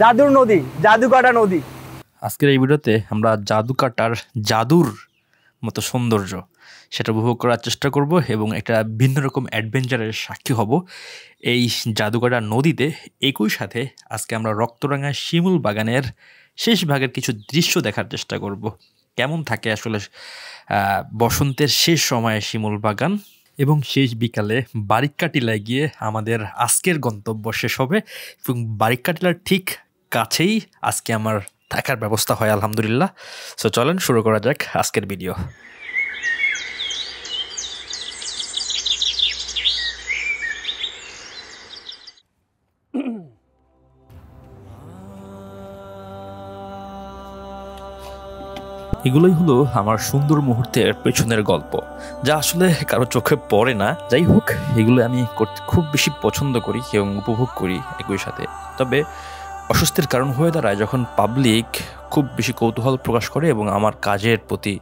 জাদুর নদী, জাদুকাটা নদী। আজকের এই ভিডিওতে আমরা জাদুকাটার জাদুর মতো সৌন্দর্য সেটা উপভোগ করার চেষ্টা করব এবং একটা ভিন্ন রকম অ্যাডভেঞ্চারের সাক্ষী হব এই জাদুকাটা নদীতে। একই সাথে আজকে আমরা রক্তরাঙা শিমুল বাগানের শেষ ভাগের কিছু দৃশ্য দেখার চেষ্টা করব। কেমন থাকে আসলে বসন্তের শেষ সময়ে শিমুল বাগান, এবং শেষ বিকালে বারিক্কাটিলায় গিয়ে আমাদের আজকের গন্তব্য শেষ হবে। এবং বারিক্কাটিলার ঠিক কাছেই আজকে আমার থাকার ব্যবস্থা হয় আলহামদুলিল্লাহ। সো চলেন শুরু করা যাক আজকের ভিডিও। এগুলোই হলো আমার সুন্দর মুহূর্তের পেছনের গল্প, যা আসলে কারো চোখে পড়ে না। যাই হোক, এগুলো আমি করতে খুব বেশি পছন্দ করি এবং উপভোগ করি একই সাথে। তবে অস্বস্তির কারণ হয়ে দাঁড়ায় যখন পাবলিক খুব বেশি কৌতূহল প্রকাশ করে এবং আমার কাজের প্রতি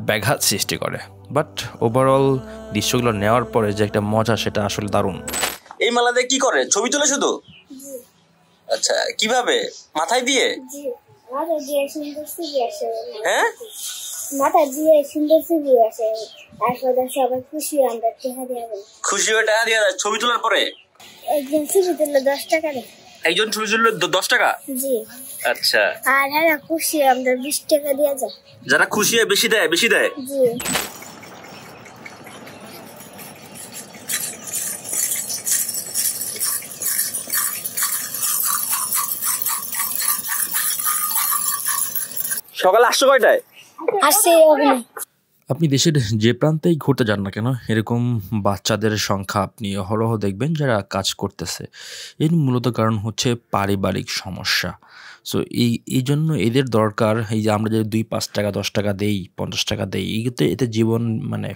ব্যাঘাত সৃষ্টি করে। বাট ওভারঅল দৃশ্যগুলো নেওয়ার পরে যে একটা মজা, সেটা আসলে দারুণ। এই মেলাতে কি করে? ছবি তোলে শুধু? আচ্ছা, কিভাবে? মাথায় দিয়ে? হ্যাঁ, মাথা দিয়ে সুন্দর ছবি আসে। তারপরে সবাই খুশি, আমরা টাকা দিয়ে দেয়। খুশি হয়ে টাকা দিয়ে দেয় ছবি তোলার পরে? একজন ছবি তুললে 10 টাকা দেয়। একজন ছবি তুললে 10 টাকা? জি। আচ্ছা। আর যারা খুশি আমরা 20 টাকা দিয়ে যায়। যারা খুশি হয় বেশি দেয়? বেশি দেয়? জি। সকালে আসছো কয়টায়? আসছে ওখানে। আপনি দেশের যে প্রান্তেই ঘুরতে যান না কেন, এরকম বাচ্চাদের সংখ্যা আপনি অহরহ দেখবেন যারা কাজ করতেছে। এর মূলত কারণ হচ্ছে পারিবারিক সমস্যা। সো এই জন্য এদের দরকার, এই যে আমরা যে 2-5 টাকা 10 টাকা দেই, 50 টাকা দেই, এতে জীবন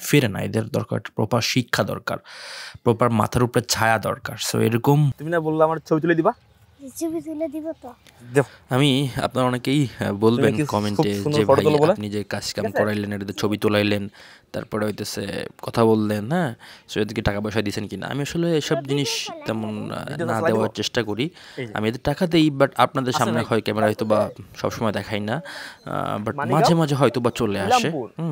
ফেরে না। এদের দরকার প্রপার শিক্ষা, দরকার প্রপার মাথার উপরে ছায়া দরকার। সো এরকম তুমি না বললে আমার ছবি তুলে দিবা? ছবি তুলে দিব তো। আমি আপনারা অনেকেই বলবেন কমেন্টে যে ভাই আপনি যে কাজ কাম করাইলেন, এটাতে ছবি তোলাইলেন, তারপরে হইতেছে কথা বললেন, হ্যাঁ, সো এদেরকে টাকা পয়সা দিয়েছেন কিনা। আমি আসলে এসব জিনিস তেমন না দেওয়ার চেষ্টা করি। আমি এদের টাকা দিই, বাট আপনাদের সামনে হয় ক্যামেরা হয়তো বা সবসময় দেখাই না, বাট মাঝে মাঝে হয়তো বা চলে আসে,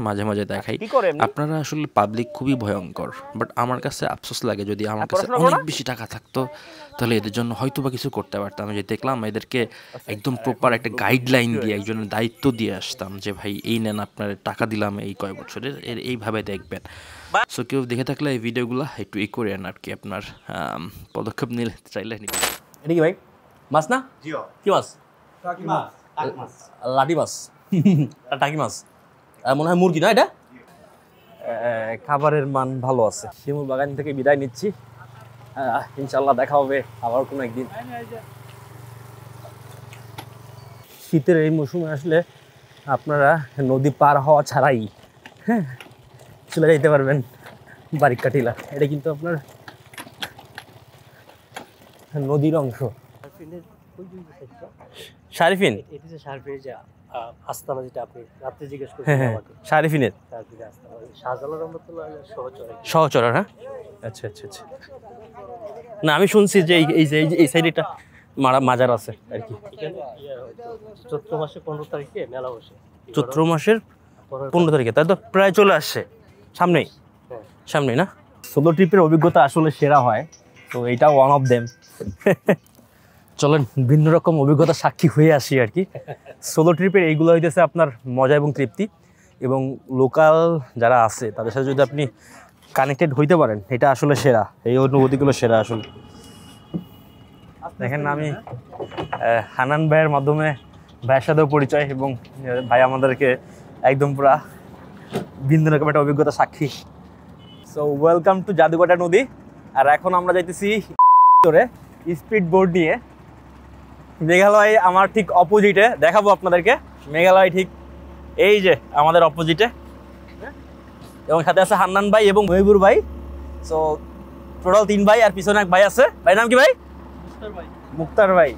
মাঝে মাঝে দেখাই। আপনারা আসলে পাবলিক খুবই ভয়ঙ্কর, বাট আমার কাছে আফসোস লাগে যদি আমার কাছে অনেক বেশি টাকা থাকতো তাহলে এদের জন্য হয়তো বা কিছু করতে পারতাম। আমি যে দেখলাম এদেরকে একদম প্রপার একটা গাইডলাইন দিয়ে, একজনের দায়িত্ব দিয়ে আসতাম যে ভাই এই নেন, আপনার টাকা দিলাম এই কয় বছরের, এইভাবে দেখবেন। সো কেউ দেখে থাকলে এই ভিডিওগুলো একটু করেন আর কি, আপনার পদক্ষেপ নিলে চাইলে নিতে। এটা কি ভাই মাছ না? কি মাছ? লাঠি মাছ, টাকি মাছ, মনে হয় মুরগি না এটা? খাবারের মান ভালো আছে। শিমুল বাগান থেকে বিদায় নিচ্ছি, ইনশাল্লাহ দেখা হবে আবার কোনো একদিন। শীতের এই মৌসুমে আসলে আপনারা নদী পার হওয়া ছাড়াই চলে যেতে পারবেন বারিক্কাটিলা। এটা কিন্তু আপনার নদীর অংশ। শারিফিন, শারিফিনের সহচর। হ্যাঁ, আচ্ছা আচ্ছা আচ্ছা। না, আমি শুনছি যে এই সাইডে একটা মাজার আছে আর কি। চৈত্র মাসের 15 তারিখে মেলা বসে। চৈত্র মাসের 15 তারিখে, তাই তো প্রায় চলে আসছে, সামনেই না? সোলো ট্রিপের অভিজ্ঞতা আসলে সেরা হয়, তো এইটাও ওয়ান অফ দেম। চলেন ভিন্ন রকম অভিজ্ঞতা সাক্ষী হয়ে আসি আর কি। সোলো ট্রিপের এইগুলো হইতেছে আপনার মজা এবং তৃপ্তি, এবং লোকাল যারা আছে তাদের সাথে যদি আপনি কানেক্টেড হইতে পারেন, এটা আসলে সেরা। এই অনুভূতিগুলো সেরা আসলে। দেখেন, আমি হানান ভাইয়ের মাধ্যমে ভাইয়ের সাথেও পরিচয়, এবং ভাই আমাদেরকে একদম পুরা ভিন্ন রকম একটা অভিজ্ঞতা সাক্ষী। সো ওয়েলকাম টু জাদুকাটা নদী। আর এখন আমরা যাইতেছি স্পিড বোর্ড নিয়ে মেঘালয়। আমার ঠিক অপোজিটে দেখাবো আপনাদেরকে মেঘালয়, ঠিক এই যে আমাদের অপোজিটে, এবং সাথে আছে হান্নান ভাই এবং মহিবুর ভাই। সো টোটাল 3 ভাই, আর পিছনে এক ভাই আছে। ভাই নাম কি ভাই? মুক্তার ভাই।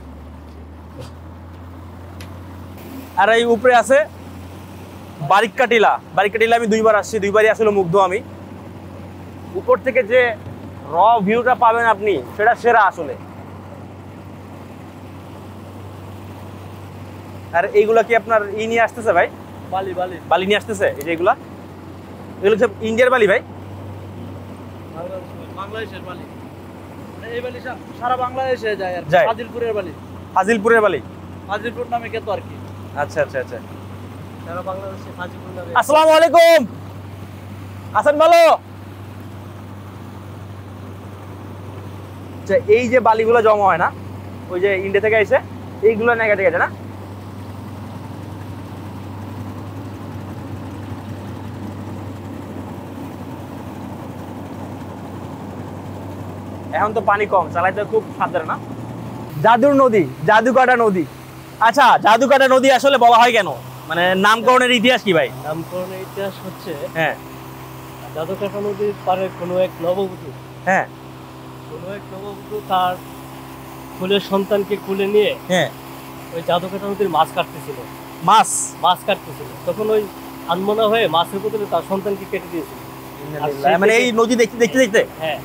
আর এই উপরে আছে বারিক্কাটিলা। আমি 2 বার আসছি, 2 বারই আসলে মুগ্ধ আমি। উপর থেকে যে র ভিউটা পাবেন আপনি, সেটা সেরা আসলে। আর এইগুলা কি আপনার নিয়ে আসতেছে ভাই? বালি বালি বালি নিয়ে আসতেছে এই যে এগুলো সব ইন্ডিয়ার বালি ভাই? বাংলাদেশের বালি, এই বালি সারা বাংলাদেশে যায় আর ফাজিলপুরের বালি। ফাজিলপুরের বালি, ফাজিলপুর নামে খ্যাত আর কি। আচ্ছা আচ্ছা আচ্ছা, সারা বাংলাদেশে ফাজিলপুর নামে। আসসালামু আলাইকুম, আছেন ভালো? আচ্ছা, এই যে বালিগুলো জমা হয় না ওই যে ইন্ডিয়া থেকে এসে, এইগুলো নেগেটে গেছে না? এখন তো পানি কম, চালাইতে খুব সাবধানে না? জাদুর নদী, জাদুকাটা নদী। আচ্ছা, জাদুকাটা নদী আসলে বলা হয় কেন, মানে নামকরণের ইতিহাস কি ভাই? নামকরণের ইতিহাস হচ্ছে, হ্যাঁ, জাদুকাটা নদীর পারে কোনো এক নববধূ, হ্যাঁ, কোনো এক নববধূ তার ফুলের সন্তানকে কুলে নিয়ে হ্যাঁ ওই জাদুকাটা নদীর মাছ কাটতেছিল। মাছ কাটতেছিল, তখন ওই আনমনা হয়ে মাছের বদলে তার সন্তানকে কেটে দিয়েছিল। মানে এই নদী দেখতে দেখতে দেখতে, হ্যাঁ,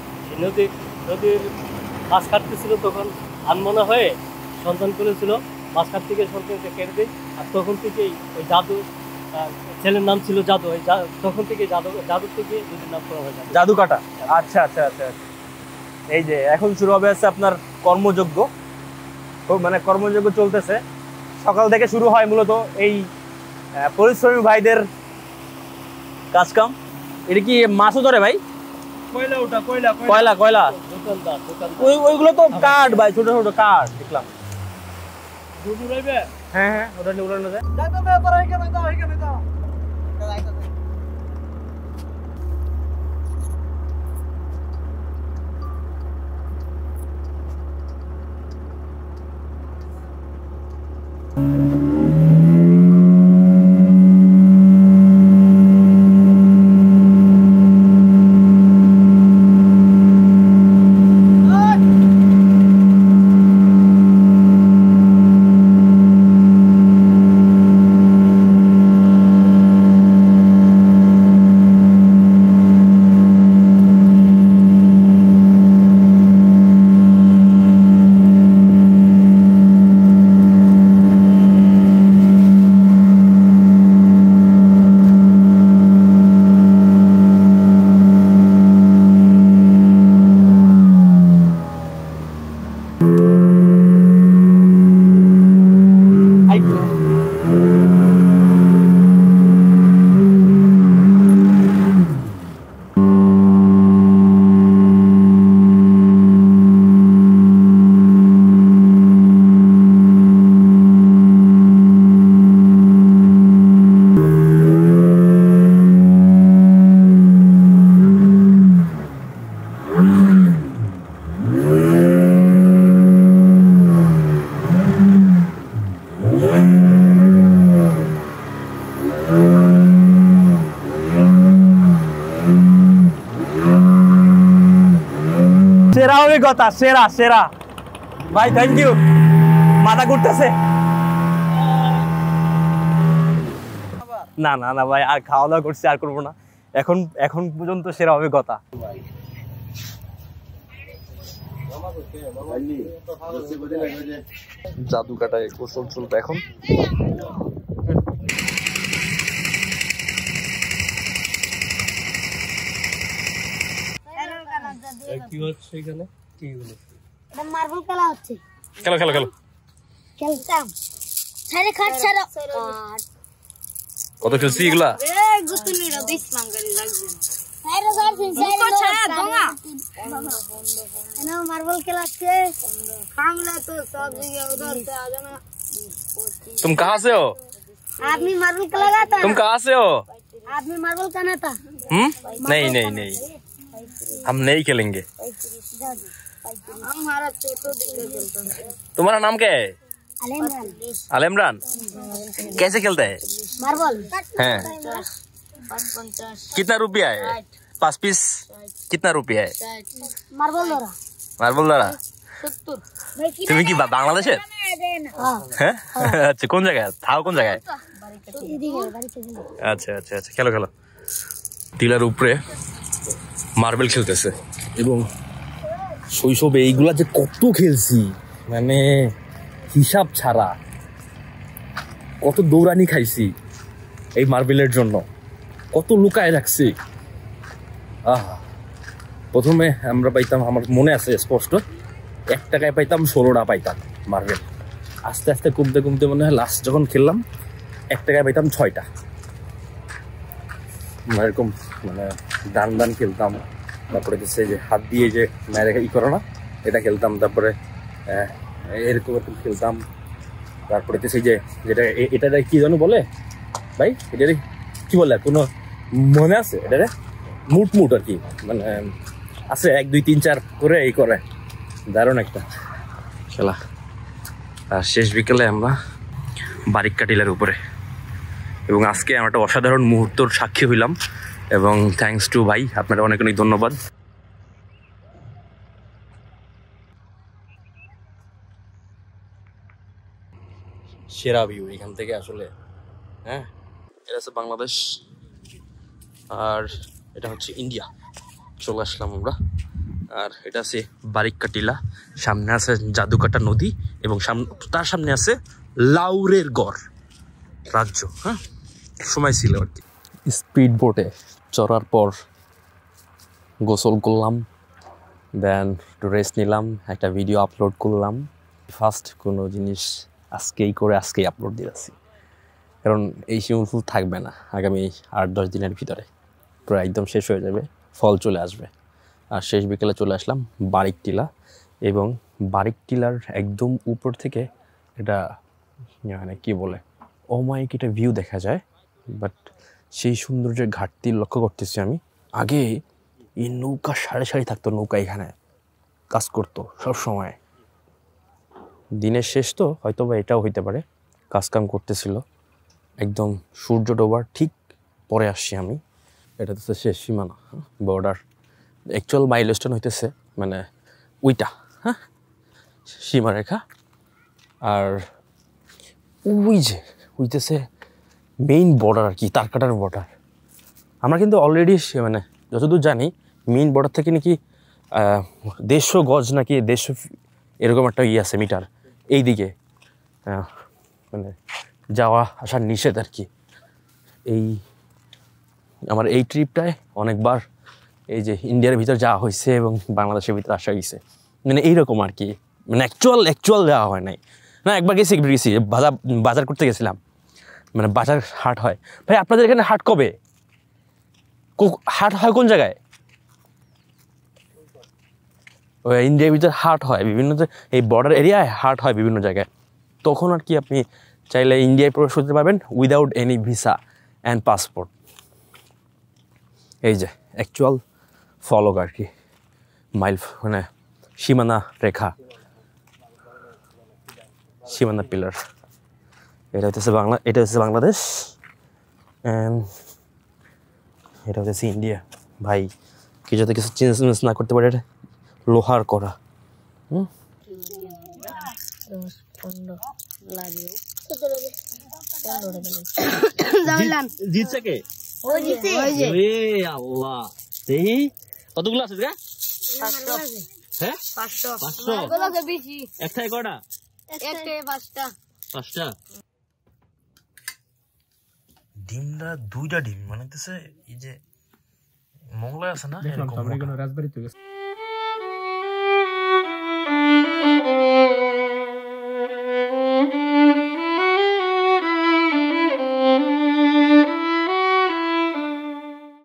নদীর মাছ কাটতেছিল, তখন আনমনা হয়ে সন্তান করেছিল, মাছ কাটতে গিয়ে সন্তানকে কেটে দেয়। আর তখন থেকেই ওই জাদু, ছেলের নাম ছিল জাদু, তখন থেকে জাদু থেকে নদীর নাম করা হয় জাদুকাটা। আচ্ছা আচ্ছা আচ্ছা, এই যে এখন শুরু হবে আছে আপনার কর্মযজ্ঞ, মানে কর্মযজ্ঞ চলতেছে, সকাল থেকে শুরু হয় মূলত এই পরিশ্রমী ভাইদের কাজকাম। এটা কি মাছও ধরে ভাই? কয়লা কয়লা, ওইগুলো তো কাঠ ভাই, ছোট ছোট কাঠ দেখলাম। হ্যাঁ হ্যাঁ, ওটা নিয়ে উড়ানো যায়। সেরা অভিজ্ঞতা, সেরা সেরা ভাই, থ্যাংক ইউ। মাথা ঘুরতেছে। না না না ভাই, আর খাওয়া দাওয়া করছি, আর করবো না। এখন পর্যন্ত সেরা অভিজ্ঞতা। জাদুকাটায় গোসল চলবে এখন। কি হচ্ছে এখানে? কি হলো? এটা মার্বেল খেলা হচ্ছে। খেলো খেলো খেলো, খেলতাম। ছাড়ে খাট ছাড়ো। কত খেলছি এগুলা? এ গুতুনিরা দিসলাম গালি লাগবে। ছাড়ে ঘর ফিন ছাড়ে ছাড়া দোঙা। এনা মার্বেল খেলা হচ্ছে। কামলা তো সব জায়গায় উधर से आ जाना। तुम कहाँ से हो? आदमी मार्बल खेला था। तुम कहाँ से हो? आदमी मार्बल कहना था। नहीं नहीं नहीं, हम नहीं खेलेंगे। हमारा छोटो दिक्कत है। तुम्हारा नाम क्या है? अलेमरान। अलेमरान। कैसे खेलता है? मार्बल हैं? 50 कितना रुपया है? 5 पीस कितना रुपया है? मार्बल धरा। मार्बल द्वारा 70। তুমি কি বাংলাদেশের? হ্যাঁ, আচ্ছা, কোন জায়গায় থাও, কোন জায়গায়? আচ্ছা আচ্ছা আচ্ছা, খেলো খেলো। টিলার উপরে মার্বেল খেলতেছে, এবং শৈশবে এইগুলা যে কত খেলছি, মানে হিসাব ছাড়া। কত দৌড়ানি খাইছি এই মার্বেলের জন্য, কত লুকায় রাখছি। প্রথমে আমরা পাইতাম, আমার মনে আছে স্পষ্ট, 1 টাকায় পাইতাম 16টা পাইতাম মার্বেল। আস্তে আস্তে কমতে কমতে মনে হয় লাস্ট যখন খেললাম 1 টাকায় পাইতাম 6টা। এরকম মানে দান খেলতাম, তারপরে যে হাত দিয়ে যে মেরে ই করো না, এটা খেলতাম, তারপরে এরকম খেলতাম, তারপরে সেই যে যেটা এটা কি জানো বলে ভাই, এটা কি বলে কোনো মনে আছে? এটা মুট আর কি, মানে আছে 1 2 3 4 করে এই করে, দারুণ একটা খেলা। আর শেষ বিকেলে আমরা বারিক্কা টিলার উপরে, এবং আজকে আমরা একটা অসাধারণ মুহূর্তর সাক্ষী হইলাম, এবং থ্যাঙ্কস টু ভাই, আপনারা অনেক অনেক ধন্যবাদ। সেরা ভিউ এখান থেকে আসলে। হ্যাঁ, এটা হচ্ছে বাংলাদেশ আর এটা হচ্ছে ইন্ডিয়া। চলে আসলাম আমরা। আর এটা আছে বারিক্কা টিলা, সামনে আছে জাদুকাটা নদী, এবং তার সামনে আছে লাউরের গড় রাজ্য। হ্যাঁ, সময় ছিল আর কি। স্পিড বোটে চড়ার পর গোসল করলাম, দেন একটু রেস্ট নিলাম, একটা ভিডিও আপলোড করলাম। ফার্স্ট কোনো জিনিস আজকেই আপলোড দিয়েছি, কারণ এই সুইমিং পুল থাকবে না আগামী 8-10 দিনের ভিতরে, পুরো একদম শেষ হয়ে যাবে, ফল চলে আসবে। আর শেষ বিকেলে চলে আসলাম বারিক টিলা, এবং বারিক টিলার একদম উপর থেকে এটা মানে কী বলে অমায়িক একটা ভিউ দেখা যায়। বাট সেই সৌন্দর্যের ঘাটতি লক্ষ্য করতেছি আমি। আগে এই নৌকা সারি থাকতো, নৌকা এখানে কাজ করতো সব সময়। দিনের শেষ তো হয়তো বা এটাও হইতে পারে, কাজকাম করতেছিল। একদম সূর্য ডোবার ঠিক পরে আসছি আমি। এটা তো শেষ সীমানা, বর্ডার। অ্যাকচুয়াল মাইলস্টোন হইতেছে মানে ওইটা, হ্যাঁ, সীমারেখা। আর ওই যে হইতেছে মেইন বর্ডার আর কি, তারকাটার বর্ডার। আমরা কিন্তু অলরেডি মানে যতদূর জানি মেইন বর্ডার থেকে নাকি 150 গজ নাকি 150 এরকম একটা আছে মিটার এই দিকে মানে যাওয়া আসার নিষেধ আর কি। এই আমার এই ট্রিপটায় অনেকবার এই যে ইন্ডিয়ার ভিতর যাওয়া হয়েছে এবং বাংলাদেশের ভিতরে আসা গেছে, মানে এইরকম আর কি। মানে অ্যাকচুয়াল যাওয়া হয় নাই। না, একবার গেছি বাজার করতে গেছিলাম, মানে বাজার হাট হয়। ভাই আপনাদের এখানে হাট কবে? হাট হয় কোন জায়গায়? ওই ইন্ডিয়ার ভিতরে হাট হয় বিভিন্ন, এই বর্ডার এরিয়ায় হাট হয় বিভিন্ন জায়গায়। তখন আর কি আপনি চাইলে ইন্ডিয়ায় প্রবেশ করতে পারবেন without any visa and passport. এই যে অ্যাকচুয়াল ফলক আর কি, মানে সীমানা রেখা, সীমানা পিলার। এটা হচ্ছে বাংলাদেশ, অ্যান্ড এটা হচ্ছে ইন্ডিয়া। ভাই কি যাতে কিছু চেঞ্জ না করতে পারে, এটা লোহার করা। জিতছে কে? আল্লাহ, এই কতগুলো আছে? হ্যাঁ, 500। একটাই কটা? 5টা। ডিমটা 2টা ডিম, মানে হচ্ছে এই যে মোগলাই আছে না, রাজবাড়িতে